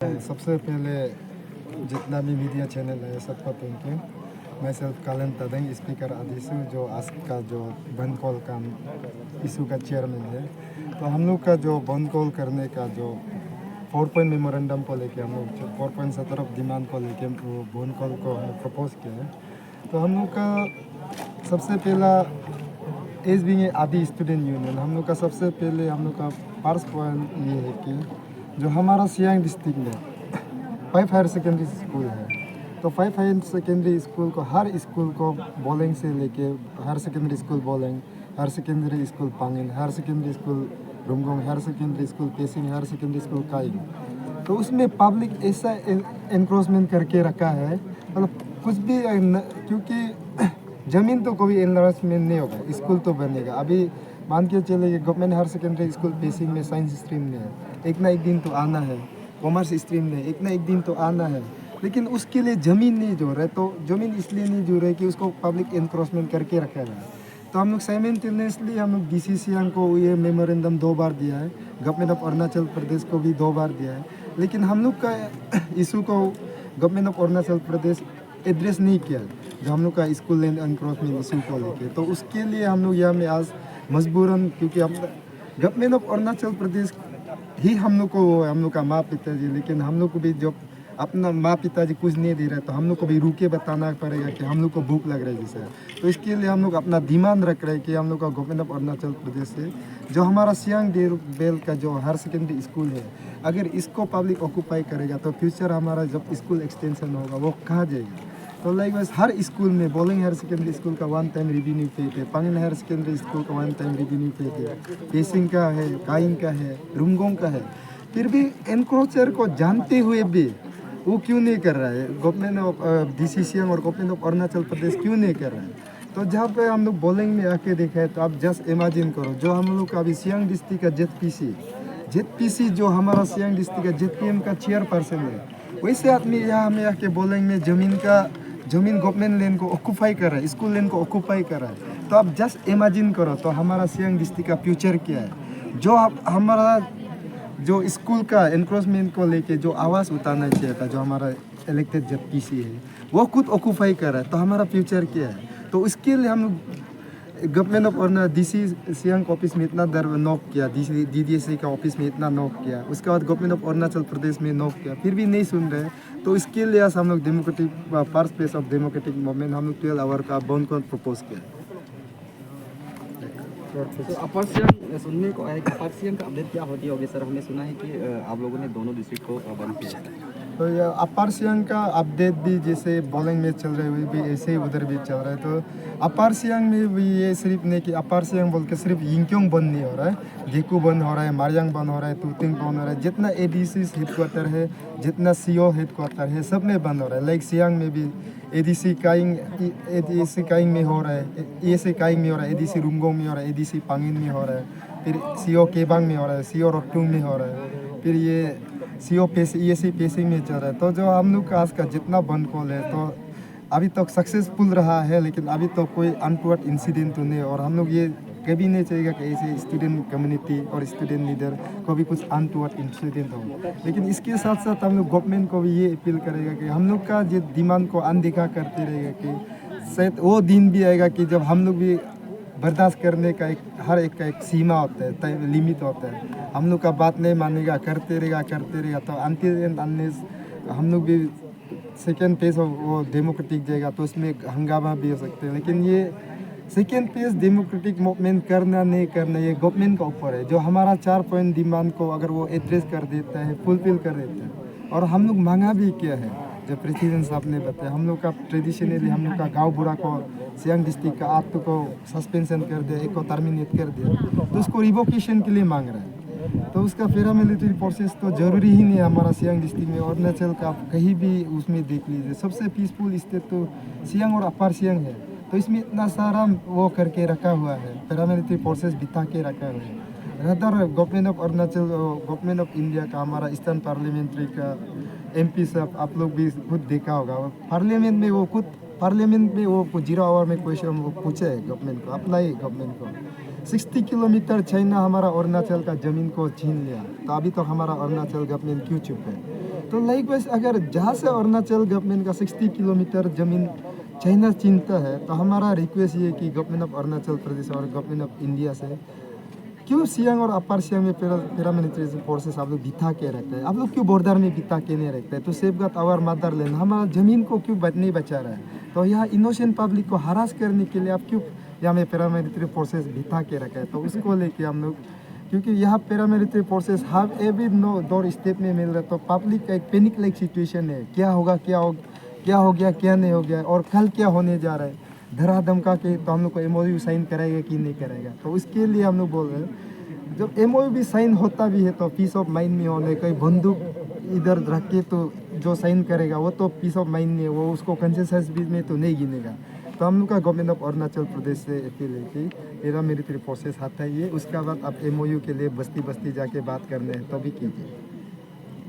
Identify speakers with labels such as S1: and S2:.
S1: सबसे पहले जितना भी मीडिया चैनल है सबका थैंक यू। मैं सेल्फ कालन तदंग स्पीकर आदिशु जो आज का जो बंद कॉल का इशू का चेयरमैन है। तो हम लोग का जो बंद कॉल करने का जो 4 पॉइंट मेमोरेंडम को लेके हम लोग 4 पॉइंट सतर ऑफ डिमांड को लेके बंद कॉल को हम प्रपोज किया है। तो हम लोग का सबसे पहला एज बिंग आदि स्टूडेंट यूनियन हम लोग का सबसे पहले हम लोग का फर्स्ट पॉइंट ये है कि जो हमारा सियांग डिस्ट्रिक्ट में 5 हायर सेकेंडरी स्कूल है। तो 5 हायर सेकेंडरी स्कूल को हर स्कूल को बोलेंग से लेके higher secondary school Boleng, higher secondary school Pangin, higher secondary school Rumgong, higher secondary school Pessing, higher secondary school Kaying. तो उसमें पब्लिक ऐसा एनक्रोचमेंट करके रखा है, मतलब कुछ भी क्योंकि ज़मीन तो कोई एनलार्जमेंट नहीं होगा, स्कूल तो बनेगा। अभी मान के चले गवर्नमेंट हायर सेकेंडरी स्कूल पेसिंग में साइंस स्ट्रीम नहीं है, एक ना एक दिन तो आना है। कॉमर्स स्ट्रीम में एक ना एक दिन तो आना है, लेकिन उसके लिए ज़मीन नहीं जोड़ रहे। तो ज़मीन इसलिए नहीं जोड़ रहे कि उसको पब्लिक एनक्रोचमेंट करके रखा है। तो हम लोग साइमल्टेनियसली हम लोग डीसी सियांग को ये मेमोरेंडम 2 बार दिया है, गवर्नमेंट ऑफ अरुणाचल प्रदेश को भी 2 बार दिया है, लेकिन हम लोग का इशू को government of Arunachal Pradesh address नहीं किया, जो हम लोग का स्कूल लैंड एनक्रोचमेंट इशू को लेके। तो उसके लिए हम लोग यहाँ में आज मजबूरन, क्योंकि हम गवर्नमेंट ऑफ अरुणाचल प्रदेश ही हम लोग का माँ पिताजी, लेकिन हम लोग को भी जब अपना माँ पिताजी कुछ नहीं दे रहे तो हम लोग को भी रुके बताना पड़ेगा कि हम लोग को भूख लग रहा है जैसे। तो इसके लिए हम लोग अपना डिमांड रख रहे हैं कि हम लोग का गवर्नमेंट ऑफ अरुणाचल प्रदेश से जो हमारा सियांग बेल का जो हायर सेकेंडरी स्कूल है, अगर इसको पब्लिक ऑक्यूपाई करेगा तो फ्यूचर हमारा जब स्कूल एक्सटेंशन होगा वो कहाँ जाएगा। तो लाइक वाइज हर स्कूल में बोलिंग हायर सेकेंडरी स्कूल का 1 टाइम रेवेन्यू पे थे, पांगिन हायर सेकेंडरी स्कूल का 1 टाइम रेवेन्यू पे थे, पेसिंग का है, काइंग का है, रुमगोंग का है। फिर भी एनक्रोचर को जानते हुए भी वो क्यों नहीं कर रहा है, गवर्नमेंट ऑफ डीसी सियांग और गवर्नमेंट ऑफ अरुणाचल प्रदेश क्यों नहीं कर रहा है। तो जहाँ पे हम लोग बोलिंग में आके देखा है, तो आप जस्ट इमेजिन करो, जो हम लोग का अभी सियांग डिस्ट्रिक्ट का जेडपीसी जो हमारा सियांग डिस्ट्रिक्ट का जेडपीएम का चेयरपर्सन है, वैसे आदमी यहाँ में आके बोलिंग में ज़मीन गवर्नमेंट लैंड को ऑक्यूपाई कर रहा है, स्कूल लैंड को ऑक्यूपाई कर रहा है। तो आप जस्ट इमेजिन करो तो हमारा सियांग डिस्ट्रिक्ट का फ्यूचर क्या है। जो हमारा जो स्कूल का एनक्रोचमेंट को लेके जो आवाज़ उठाना चाहिए था, जो हमारा इलेक्टेड जेडपीसी है, वो खुद ऑक्यूपाई कर रहा है, तो हमारा फ्यूचर क्या है। तो उसके लिए हम government of Arunachal DC Siang office में इतना दर नॉक किया, डीडीएससी का ऑफिस में इतना नॉक किया, उसके बाद गवर्नमेंट ऑफ अरुणाचल प्रदेश में नॉक किया, फिर भी नहीं सुन रहे। तो इसके लिए हम लोग democratic first phase of democratic movement हम लोग 12 आवर का बंद को प्रपोज किया।
S2: तो अपर सियांग सुनने को आया कि अपर सियांग का अपडेट क्या होती होगी सर? हमने सुना है कि आप लोगों ने दोनों डिस्ट्रिक्ट को बंद किया है।
S1: तो ये अपर सियांग का अपडेट भी जैसे बोलिंग में चल रहे हुए भी ऐसे ही उधर भी चल रहा है। तो अपर सियांग में भी ये सिर्फ नहीं कि अपर सियांग बोल के सिर्फ यिंगक्योंग बंद नहीं हो रहा है, गेकू बंद हो रहा है, मारियांग बंद हो रहा है, तुतिंग बंद हो रहा है, जितना एडीसी हेडक्वार्टर है, जितना सीओ हेडक्वार्टर है, सब में बंद हो रहा है। लाइक सियांग में भी एडीसी काइंग में हो रहा है, एसी काइंग में हो रहा है, एडीसी रुमगोंग में हो रहा है, एडीसी पांगिन में हो रहा है, फिर सीओ केबांग में हो रहा है, सीओ रोक्टुंग में हो रहा है, फिर ये सीओ पेसिंग में चल रहा है। तो जो हम लोग का आज का जितना बंद कॉल है, तो अभी तक सक्सेसफुल रहा है, लेकिन अभी तो कोई अनटूवर्ड इंसिडेंट तो नहीं। और हम लोग ये कभी नहीं चाहिएगा कि ऐसे स्टूडेंट कम्युनिटी और स्टूडेंट लीडर को भी कुछ अनटूवर्ड इंसिडेंट हो। लेकिन इसके साथ साथ हम लोग गवर्नमेंट को भी ये अपील करेगा कि हम लोग का जो डिमांड को अनदेखा करते रहेगा, कि शायद वो दिन भी आएगा कि जब हम लोग भी बर्दाश्त करने का हर एक का एक सीमा होता है, लिमिट होता है। हम लोग का बात नहीं मानेगा, करते रहेगा तो अनटिल एंड अनलेस हम लोग भी सेकेंड फेज वो डेमोक्रेटिक जाएगा, तो उसमें हंगामा भी हो सकते हैं। लेकिन ये सेकेंड फेज डेमोक्रेटिक मूवमेंट करना नहीं करना ये गवर्नमेंट का ऊपर है। जो हमारा 4 पॉइंट डिमांड को अगर वो एड्रेस कर देता है, फुलफिल कर देता है, और हम लोग मांगा भी क्या है, जो प्रेसिडेंट साहब ने बताया, हम लोग का ट्रेडिशनली हम लोग का गाँव बुढ़ा को सियांग डिस्ट्रिक्ट का आठ को सस्पेंशन कर दिया, एक को टर्मिनेट कर दिया, तो उसको रिवोकेशन के लिए मांग रहा है। तो उसका पैरामिलिट्री फोर्सेस तो जरूरी ही नहीं है हमारा सियांग डिस्ट्रिक्ट में। अरुणाचल का कहीं भी उसमें देख लीजिए, सबसे पीसफुल स्टेट तो सियांग और अपर सियांग है। तो इसमें इतना सारा वो करके रखा हुआ है, पैरामिलिट्री फोर्सेस बिता के रखा हुआ है। Rather government of Arunachal, government of India का, हमारा ईस्टर्न पार्लियामेंट्री का एमपी साहब, आप लोग भी खुद देखा होगा, पार्लियामेंट में वो 0 आवर में क्वेश्चन वो पूछे है गवर्नमेंट को, अपना ही गवर्नमेंट को 60 किलोमीटर चाइना हमारा अरुणाचल का ज़मीन को छीन लिया, तो अभी तक हमारा अरुणाचल गवर्नमेंट क्यों चुप है। तो लाइक वैसे अगर जहाँ से अरुणाचल गवर्नमेंट का 60 किलोमीटर ज़मीन चाइना छीनता है, तो हमारा रिक्वेस्ट ये है कि गवर्नमेंट ऑफ अरुणाचल प्रदेश और गवर्नमेंट ऑफ इंडिया से क्यों सियांग और अपर सियांग में पैरामिलिट्री फोर्सेस आप लोग बिठा के रखते हैं? आप लोग क्यों बॉर्डर में बिठा के नहीं रखते हैं? तो सेफगार्ड आवर मदरलैंड, हमारा ज़मीन को क्यों नहीं बचा रहा है? तो यहाँ इनोसेंट पब्लिक को हरास करने के लिए आप क्यों यहाँ में पैरामिलिट्री फोर्सेस बिठा के रखा है? तो उसको लेके हम लोग, क्योंकि यहाँ पैरामिलिट्री फोर्सेस हर एवरी दौर स्टेप में मिल रहा है, तो पब्लिक का एक पैनिक लाइक सिचुएशन है, क्या होगा, क्या हो गया, क्या नहीं हो गया, और कल क्या होने जा रहा है, धरा धमका के तो हम लोग को एमओयू साइन कराएगा कि नहीं कराएगा। तो उसके लिए हम लोग बोल रहे हैं, जब एमओयू भी साइन होता भी है तो पीस ऑफ माइंड में होने, कोई बंदूक इधर रख के तो जो साइन करेगा वो तो पीस ऑफ माइंड नहीं है, वो उसको कंसेंसस भी में तो नहीं गिनेगा। तो हम लोग का गवर्नमेंट ऑफ अरुणाचल प्रदेश से अपील है कि पैरामिलिट्री फोर्सेस हटाइए, उसके बाद आप एमओयू के लिए बस्ती बस्ती जाके बात करने हैं तो भी कीजिए।